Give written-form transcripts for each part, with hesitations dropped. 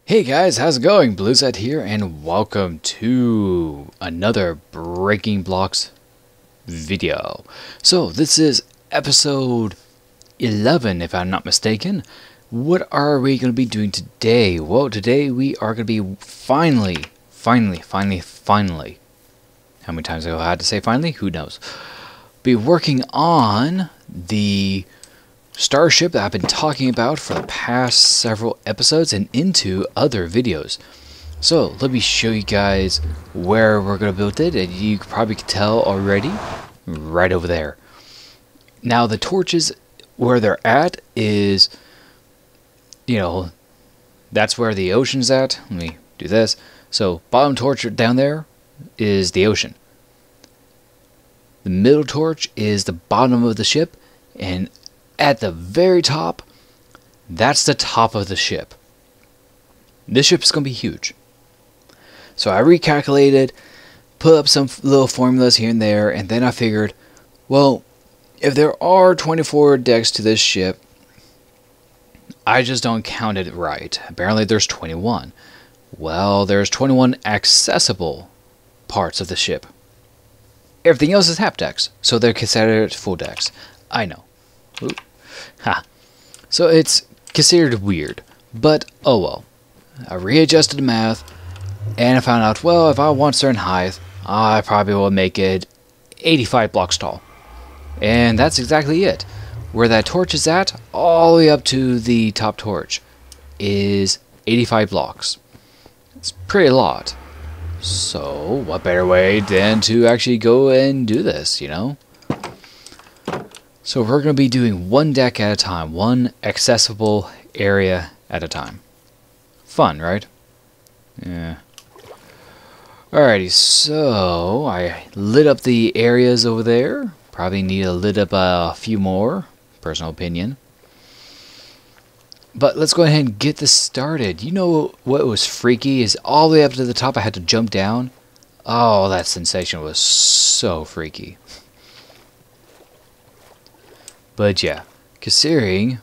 Hey guys, how's it going? Blueset here, and welcome to another Breaking Blocks video. So this is episode 11, if I'm not mistaken. What are we going to be doing today? Well, today we are going to be finally. How many times have I had to say finally? Who knows? Be working on the starship that I've been talking about for the past several episodes and into other videos. So let me show you guys where we're going to build it, and you probably can tell already, right over there. Now the torches, where they're at is, that's where the ocean's at. Let me do this. So bottom torch down there is the ocean. The middle torch is the bottom of the ship, and at the very top, that's the top of the ship. This ship is going to be huge. So I recalculated, put up some little formulas here and there, and then I figured, well, if there are 24 decks to this ship, I just don't count it right. Apparently there's 21. Well, there's 21 accessible parts of the ship. Everything else is half decks, so they're considered full decks. I know. Ooh. Ha. So it's considered weird, but oh well. I readjusted the math, and I found out, well, if I want certain height, I probably will make it 85 blocks tall. And that's exactly it. Where that torch is at, all the way up to the top torch, is 85 blocks. It's pretty a lot. So, what better way than to actually go and do this, So we're going to be doing one deck at a time, one accessible area at a time. Fun, right? Yeah. Alrighty, so I lit up the areas over there. Probably need to lit up a few more, personal opinion. But let's go ahead and get this started. You know what was freaky is all the way up to the top I had to jump down. Oh, that sensation was so freaky. But yeah, considering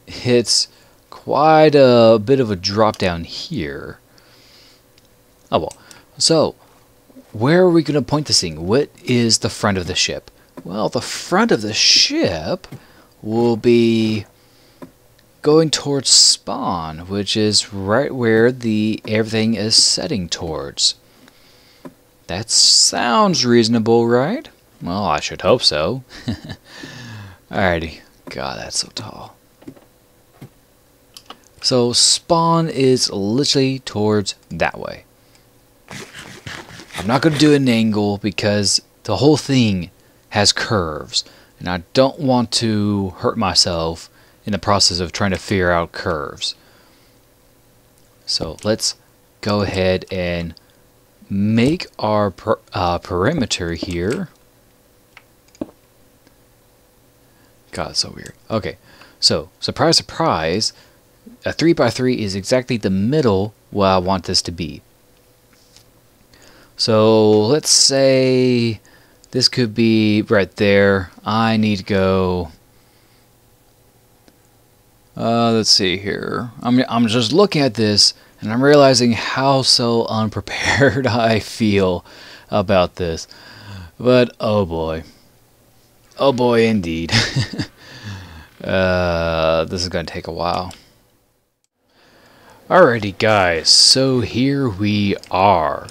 it's quite a bit of a drop down here. Oh well. So, where are we going to point this thing? What is the front of the ship? Well, the front of the ship will be going towards spawn, which is right where everything is setting towards. That sounds reasonable, right? Well, I should hope so. Alrighty. God, that's so tall. So spawn is literally towards that way. I'm not going to do an angle because the whole thing has curves, and I don't want to hurt myself in the process of trying to figure out curves. So let's go ahead and make our perimeter here. God, it's so weird. Okay, so surprise, surprise, a 3x3 is exactly the middle where I want this to be. So let's say this could be right there. I need to go. Let's see here. I'm just looking at this and I'm realizing how so unprepared I feel about this. But oh boy. Oh boy, indeed. This is going to take a while. Alrighty guys, so here we are.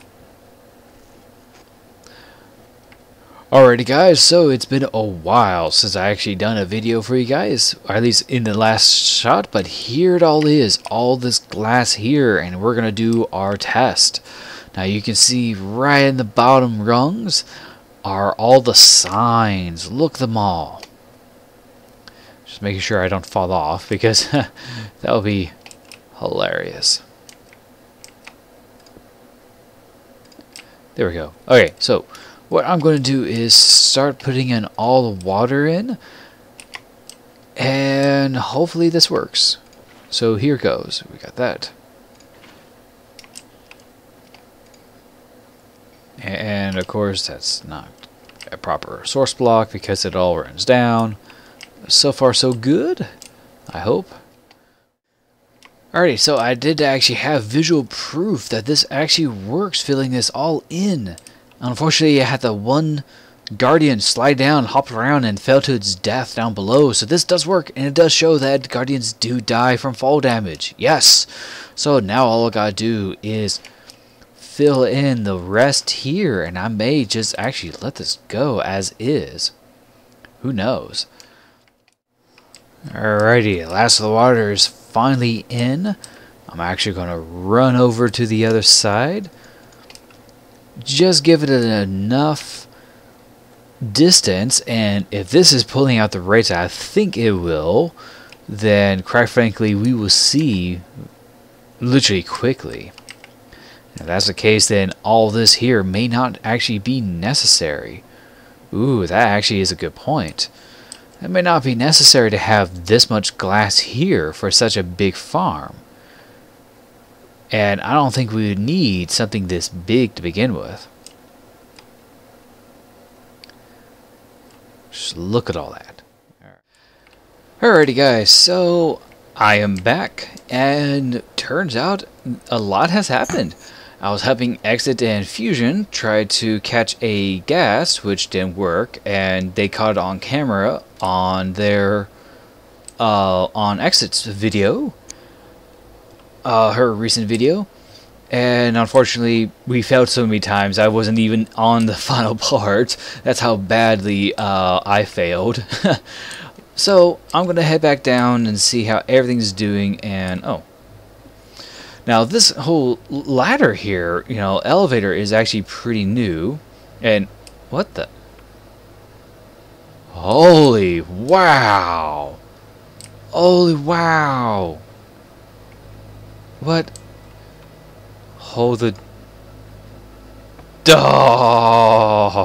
Alrighty guys, so it's been a while since I actually done a video for you guys, or at least in the last shot, but here it all is, all this glass here, and we're going to do our test. Now you can see right in the bottom rungs are all the signs. Look them all. Just making sure I don't fall off, because that would be hilarious. There we go. Okay, so what I'm going to do is start putting in all the water in, and hopefully this works. So here goes. We got that. And of course that's not a proper source block because it all runs down. So far so good, I hope. Alrighty, so I did actually have visual proof that this actually works, filling this all in. Unfortunately, I had the one Guardian slide down, hop around, and fell to its death down below. So this does work, and it does show that Guardians do die from fall damage. Yes! So now all I gotta do is fill in the rest here, and I may just actually let this go as is. Who knows? Alrighty, last of the water is finally in. I'm actually going to run over to the other side. Just give it enough distance, and if this is pulling out the rates I think it will, then quite frankly we will see literally quickly. If that's the case, then all this here may not actually be necessary. Ooh, that actually is a good point. It may not be necessary to have this much glass here for such a big farm. And I don't think we would need something this big to begin with. Just look at all that. Alrighty guys, so I am back, and turns out a lot has happened. I was helping Exit and Fusion try to catch a ghast, which didn't work, and they caught it on camera on their on Exit's video, her recent video, and unfortunately we failed so many times I wasn't even on the final part. That's how badly I failed. So I'm gonna head back down and see how everything's doing, and now this whole ladder here, you know, elevator is actually pretty new. And what the? Holy wow! Holy wow! What? Hold the... Oh!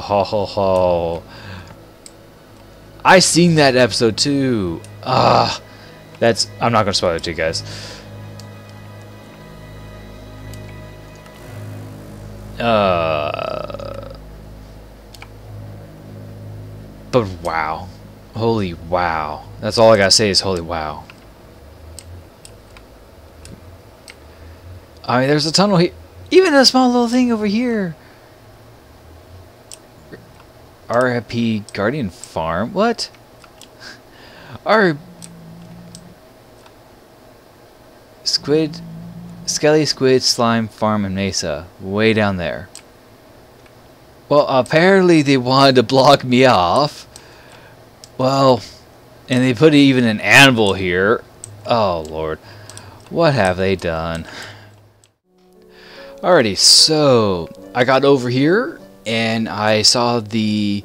I seen that episode too. That's... I'm not gonna spoil it to you guys. But wow. Holy wow. That's all I gotta say is holy wow. I mean, there's a tunnel here. Even a small little thing over here. RIP Guardian Farm? What? Our Squid... Skelly Squid Slime Farm and Mesa, way down there. Well, apparently they wanted to block me off. Well, and they put even an anvil here. Oh Lord, what have they done? Alrighty, so I got over here and I saw the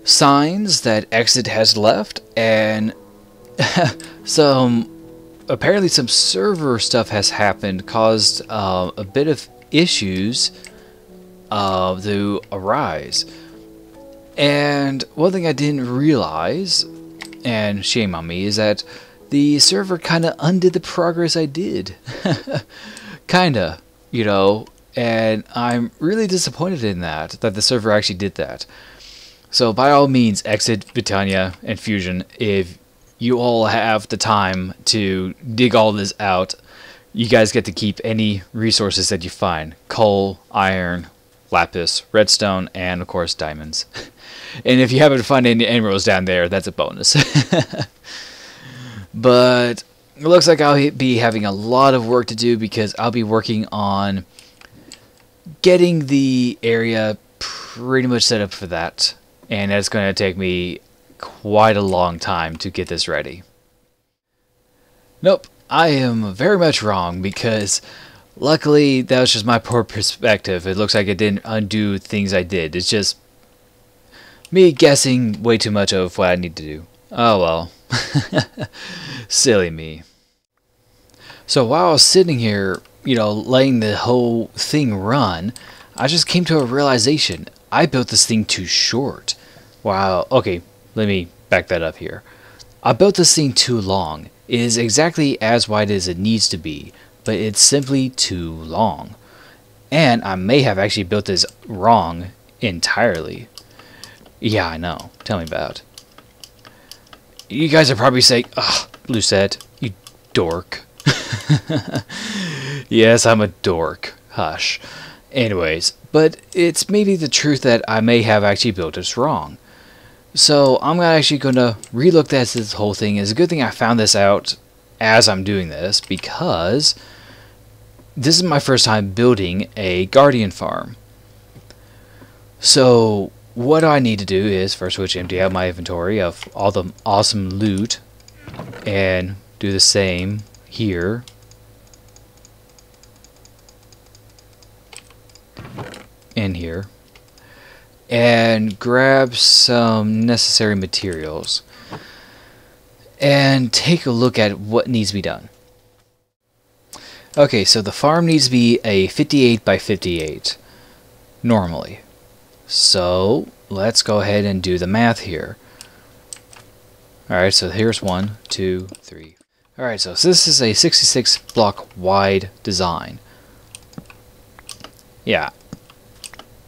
signs that Exit has left, and apparently some server stuff has happened, caused a bit of issues to arise. And one thing I didn't realize, and shame on me, is that the server kind of undid the progress I did. Kinda, you know, and I'm really disappointed in that the server actually did that. So by all means, Exit, Vitania, and Fusion, if you all have the time to dig all this out, you guys get to keep any resources that you find. Coal, iron, lapis, redstone, and of course diamonds. And if you happen to find any emeralds down there, that's a bonus. But it looks like I'll be having a lot of work to do, because I'll be working on getting the area pretty much set up for that. And that's going to take me quite a long time to get this ready. Nope, I am very much wrong, because luckily that was just my poor perspective. It looks like it didn't undo things I did. It's just me guessing way too much of what I need to do. Oh well. Silly me. So while I was sitting here, you know, letting the whole thing run, I just came to a realization. I built this thing too short. Wow, okay, let me back that up here. I built this thing too long. It is exactly as wide as it needs to be, but it's simply too long. And I may have actually built this wrong entirely. Yeah, I know. Tell me about it. You guys are probably saying, ugh, Blueset, you dork. Yes, I'm a dork. Hush. Anyways, but it's maybe the truth that I may have actually built this wrong. So I'm actually going to relook at this whole thing. It's a good thing I found this out as I'm doing this, because this is my first time building a guardian farm. So what I need to do is first switch empty out my inventory of all the awesome loot and do the same here. In here. And grab some necessary materials and take a look at what needs to be done. Okay, so the farm needs to be a 58 by 58 normally. So let's go ahead and do the math here. Alright, so here's 1, 2, 3. Alright, so this is a 66 block wide design. Yeah,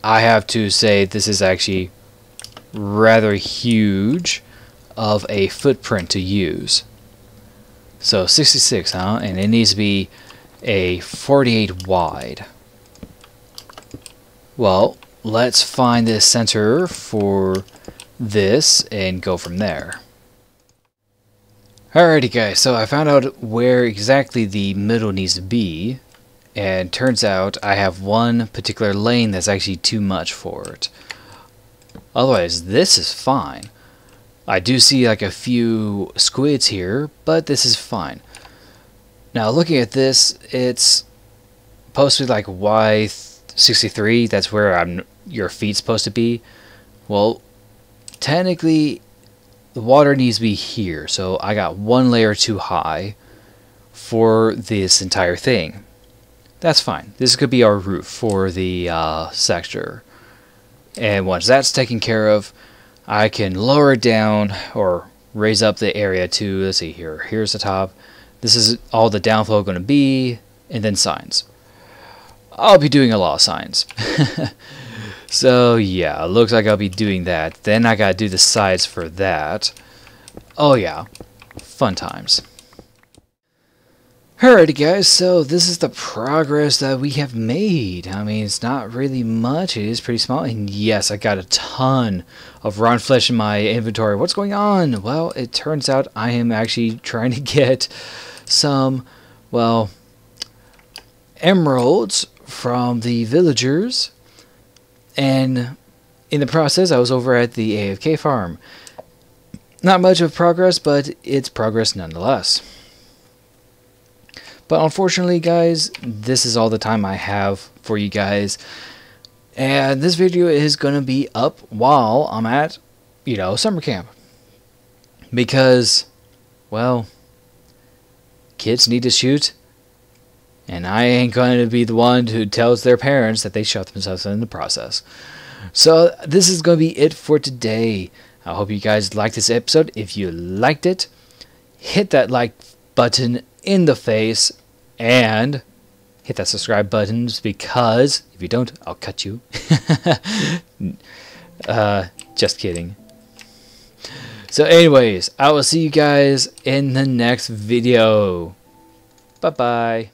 I have to say this is actually rather huge of a footprint to use. So 66, huh? And it needs to be a 48 wide. Well, let's find the center for this and go from there. Alrighty guys, so I found out where exactly the middle needs to be, and turns out I have one particular lane that's actually too much for it. Otherwise, this is fine. I do see like a few squids here, but this is fine. Now looking at this, it's supposed to be like Y63, that's where your feet's supposed to be. Well, technically the water needs to be here, so I got one layer too high for this entire thing. That's fine. This could be our roof for the sector. And once that's taken care of, I can lower it down or raise up the area to, let's see here, here's the top. This is all the downflow going to be, and then signs. I'll be doing a lot of signs. So yeah, it looks like I'll be doing that. Then I gotta do the sides for that. Oh yeah, fun times. Alrighty guys, so this is the progress that we have made. I mean, it's not really much, it is pretty small, and yes, I got a ton of rotten flesh in my inventory. What's going on? Well, it turns out I am actually trying to get some, well, emeralds from the villagers, and in the process I was over at the AFK farm. Not much of progress, but it's progress nonetheless. But unfortunately guys, this is all the time I have for you guys, and this video is going to be up while I'm at, summer camp, because, well, kids need to shoot, and I ain't going to be the one who tells their parents that they shot themselves in the process. So this is going to be it for today. I hope you guys liked this episode. If you liked it, hit that like button in the face and hit that subscribe button, because if you don't, I'll cut you. Just kidding. So anyways, I will see you guys in the next video. Bye-bye.